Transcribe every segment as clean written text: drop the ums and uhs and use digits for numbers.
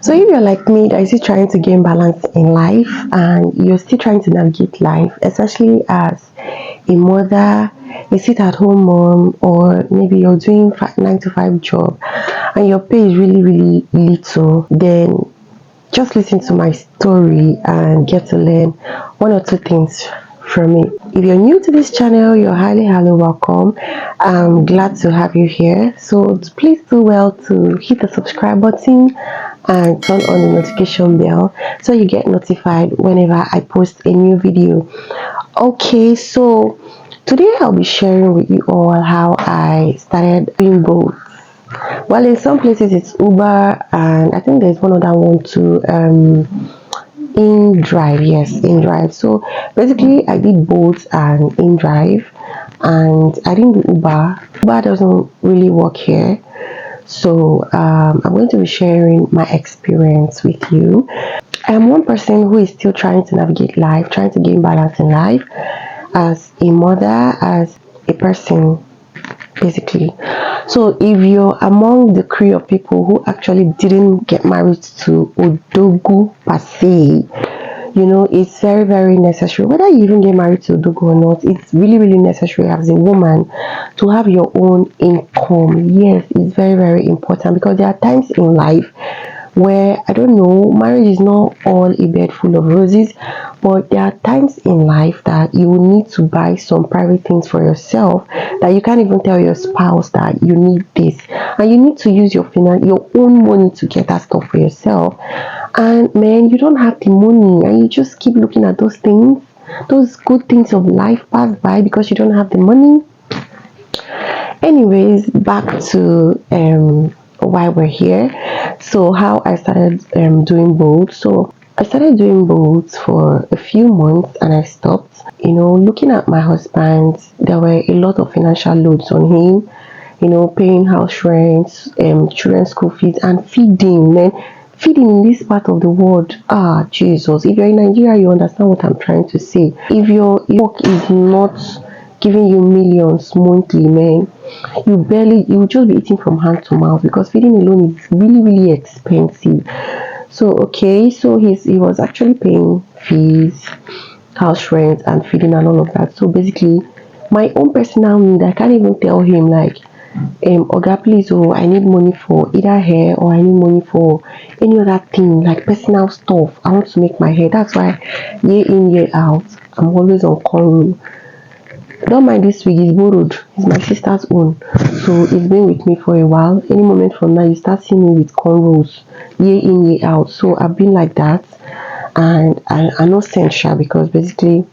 So if you're like me that is still trying to gain balance in life and you're still trying to navigate life, especially as a mother, a sit-at-home mom, or maybe you're doing 9 to 5 job and your pay is really, really little, then just listen to my story and get to learn one or two things from it. If you're new to this channel, you're highly welcome. I'm glad to have you here. So please do well to hit the subscribe button and turn on the notification bell so you get notified whenever I post a new video. Okay, so today I'll be sharing with you all how I started doing both. Well, in some places it's Uber, and I think there's one other one too. In drive, yes, in drive. So basically, I did both and in drive, and I didn't do Uber. Uber doesn't really work here, so I'm going to be sharing my experience with you. I am one person who is still trying to navigate life, trying to gain balance in life, as a mother, as a person, basically. So if you're among the crew of people who actually didn't get married to Odogu per se, it's very necessary. Whether you even get married to Odogu or not, it's really necessary as a woman to have your own income. Yes, it's very important, because there are times in life where, I don't know, marriage is not all a bed full of roses, but there are times in life that you will need to buy some private things for yourself that you can't even tell your spouse that you need this, and you need to use your own money to get that stuff for yourself. And man, you don't have the money, and you just keep looking at those things, those good things of life pass by because you don't have the money. Anyways, back to why we're here. So how I started doing both. So I started doing both for a few months and I stopped. Looking at my husband, there were a lot of financial loads on him. Paying house rent, children's school fees, and feeding. Man, feeding in this part of the world, Jesus. If you're in Nigeria, you understand what I'm trying to say. If your work is not giving you millions monthly, man, you just be eating from hand to mouth, because feeding alone is really expensive. So okay, so he was actually paying fees, house rent, and feeding and all of that. So basically, my own personal need, I can't even tell him like, Oga, please, I need money for either hair, or I need money for any other thing, like personal stuff. I want to make my hair. That's why year in, year out, I'm always on call. Don't mind, this wig is borrowed. It's my sister's own. So it's been with me for a while. Any moment from now, you start seeing me with cornrows year in, year out. So I've been like that. And I know Sensha, because basically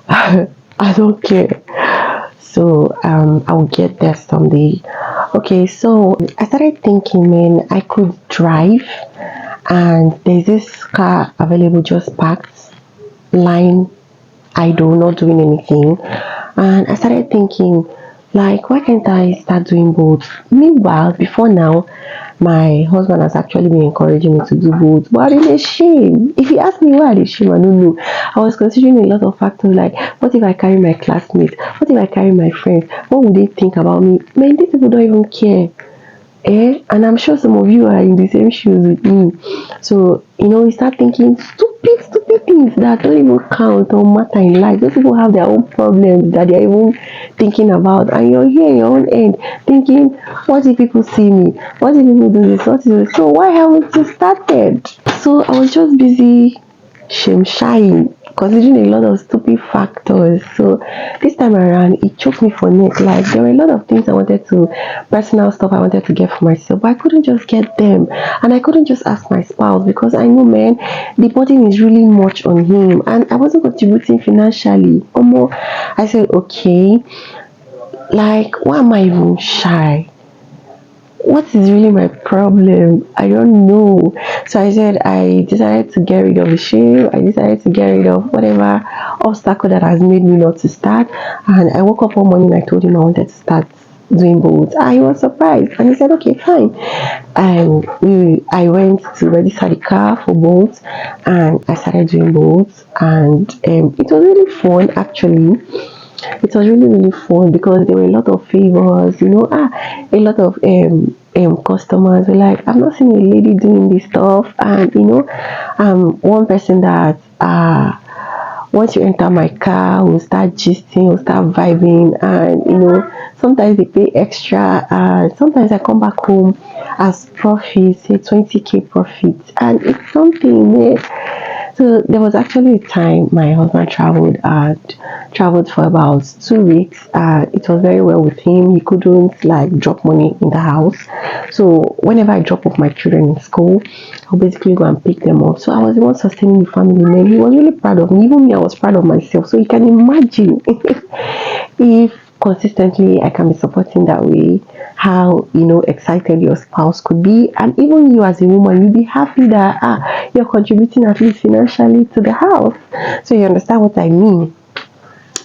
I don't care. So I'll get there someday. Okay, so I started thinking, man, I could drive, and there's this car available just parked, line idle, not doing anything. And I started thinking, like, why can't I start doing both? Meanwhile, before now, my husband has actually been encouraging me to do both, but I'm ashamed. If you ask me why I'm ashamed, I don't know. I was considering a lot of factors, like, what if I carry my classmates? What if I carry my friends? What would they think about me? Man, these people don't even care. And I'm sure some of you are in the same shoes with me. So you start thinking stupid things that don't even count or matter in life. Those people have their own problems that they're even thinking about, and you're here in your own end thinking, what if people see me? What if people do this? What is this? So why haven't you started? So I was just busy shame shying, considering a lot of stupid factors. So this time around, it choked me for neck. Like, there were a lot of things I wanted to, personal stuff I wanted to get for myself, but I couldn't just get them, and I couldn't just ask my spouse, because I know, man, the burden is really much on him, and I wasn't contributing financially. I said, okay, like, why am I even shy? What is really my problem? I don't know. So I decided to get rid of the shame. I decided to get rid of whatever obstacle that has made me not to start. And I woke up one morning and I told him I wanted to start doing both. He was surprised, and he said, okay, fine. And I went to register the car for both, and I started doing both, and it was really fun, actually. It was really fun, because there were a lot of favors, a lot of customers were like, I've not seen a lady doing this stuff. And one person that once you enter my car, we'll start gisting, we'll start vibing, and sometimes they pay extra. And sometimes I come back home as profit, say 20K profit, and it's something. So there was actually a time my husband traveled for about 2 weeks. It was very well with him. He couldn't like drop money in the house. So whenever I drop off my children in school, I'll basically go and pick them up. So I was the one sustaining the family, man. He was really proud of me. Even me, I was proud of myself. So you can imagine if consistently I can be supporting that way, how excited your spouse could be, and even you as a woman, you'll be happy that you're contributing at least financially to the house. So you understand what I mean.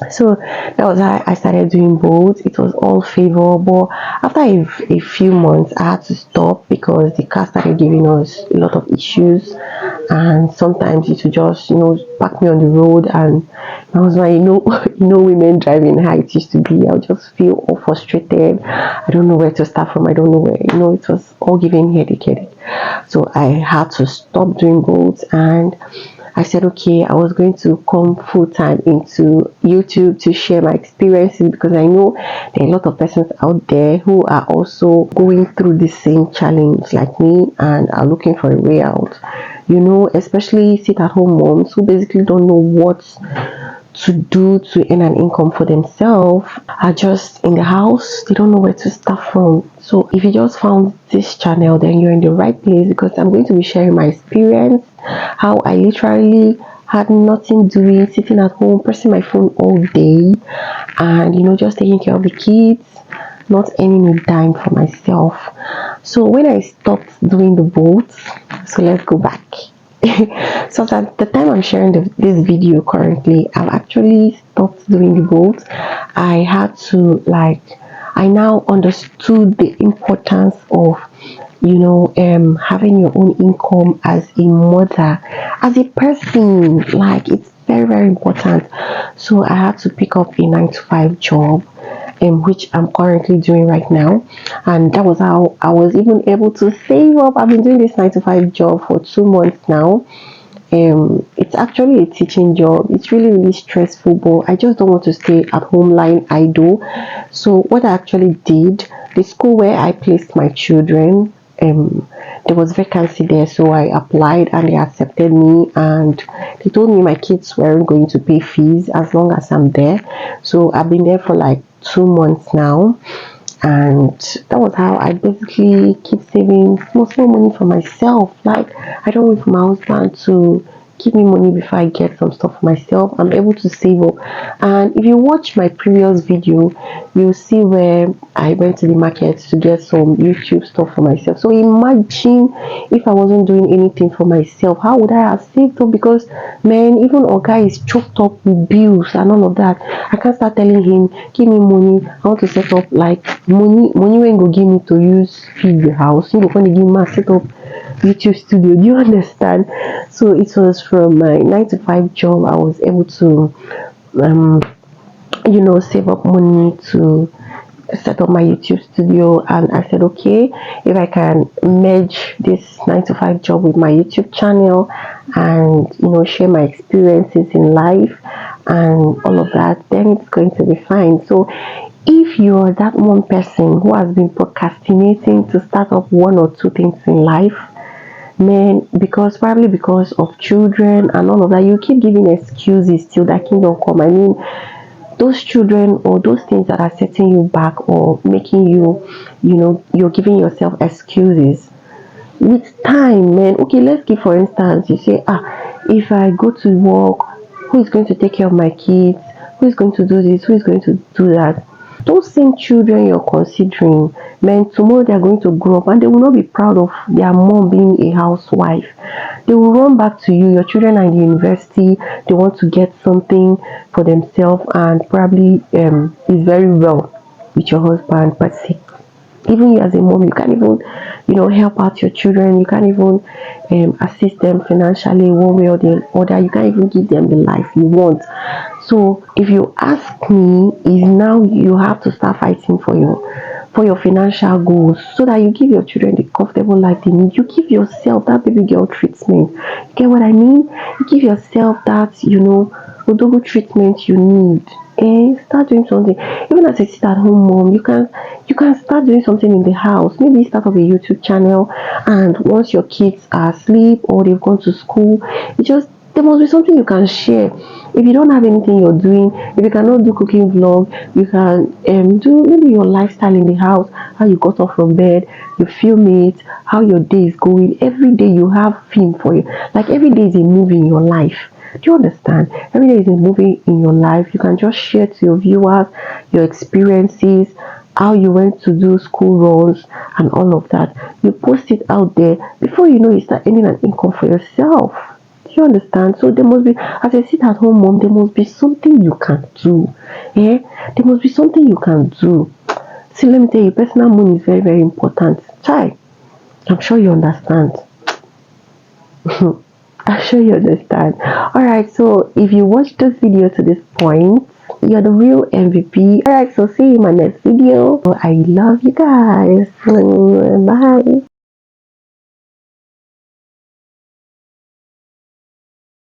So that was how I started doing both. It was all favor, but after a few months, I had to stop because the car started giving us a lot of issues, and sometimes it would just pack me on the road, and I was like, women driving how it used to be. I would just feel all frustrated. I don't know where to start from. I don't know where. It was all giving headache. So I had to stop doing both, and I said, okay, I was going to come full time into YouTube to share my experiences, because I know there are a lot of persons out there who are also going through the same challenge like me and are looking for a way out. Especially sit at home moms who basically don't know what to do to earn an income for themselves, are just in the house, they don't know where to start from. So if you just found this channel, then you're in the right place, because I'm going to be sharing my experience, how I literally had nothing doing, sitting at home pressing my phone all day, and just taking care of the kids, not earning a dime for myself. So when I stopped doing the boats, so let's go back. So at the time I'm sharing this video currently, I've actually stopped doing the boats. I had to I now understood the importance of having your own income as a mother, as a person. Like, it's very, very important. So I had to pick up a 9 to 5 job, which I'm currently doing right now, and that was how I was even able to save up. I've been doing this 9 to 5 job for 2 months now. It's actually a teaching job. It's really, really stressful, but I just don't want to stay at home lying idle. So what I actually did, the school where I placed my children, there was vacancy there, so I applied and they accepted me, and they told me my kids weren't going to pay fees as long as I'm there. So I've been there for like 2 months now, and that was how I basically keep saving small money for myself. Like, I don't wait for my husband to give me money before I get some stuff for myself. I'm able to save up. And if you watch my previous video, you'll see where I went to the market to get some YouTube stuff for myself. So imagine if I wasn't doing anything for myself, how would I have saved up? Because man, even our guy is choked up with bills and all of that. I can't start telling him, give me money, I want to set up, like, money when go give me to use feed the house, you go come dey give me set up YouTube studio. Do you understand? So it was from my 9 to 5 job I was able to save up money to set up my YouTube studio. And I said, okay, if I can merge this 9 to 5 job with my YouTube channel and share my experiences in life and all of that, then it's going to be fine. So if you're that one person who has been procrastinating to start up one or two things in life, man, probably because of children and all of that, you keep giving excuses till that kingdom come. I mean, those children or those things that are setting you back or making you, you're giving yourself excuses. With time, man, okay, let's give for instance, you say, if I go to work, who is going to take care of my kids? Who is going to do this? Who is going to do that? Those same children you're considering, man, tomorrow they are going to grow up and they will not be proud of their mom being a housewife. They will run back to you. Your children are in the university, they want to get something for themselves, and probably is very well with your husband, but see, even you as a mom, you can't even help out your children. You can't even assist them financially one way or the other. You can't even give them the life you want. So if you ask me, is now you have to start fighting for your financial goals so that you give your children the comfortable life they need. You give yourself that baby girl treatment. You get what I mean? You give yourself that, odogo treatment you need. And start doing something. Even as a sit at home mom, you can start doing something in the house. Maybe start up a YouTube channel, and once your kids are asleep or they've gone to school, you just there must be something you can share. If you don't have anything you're doing, if you cannot do cooking vlog, you can do maybe your lifestyle in the house, how you got up from bed, you film it, how your day is going. Every day you have film for you. Like every day is a movie in your life. Do you understand? Every day is a movie in your life. You can just share to your viewers your experiences, how you went to do school runs, and all of that. You post it out there. Before you know, you start earning an income for yourself. Do you understand? So there must be, as a sit at home mom, there must be something you can do. Yeah, there must be something you can do. See, let me tell you, personal money is very, very important. Try. I'm sure you understand. I'm sure you understand. Alright, so if you watched this video to this point, you're the real MVP. Alright, so see you in my next video. I love you guys. Bye.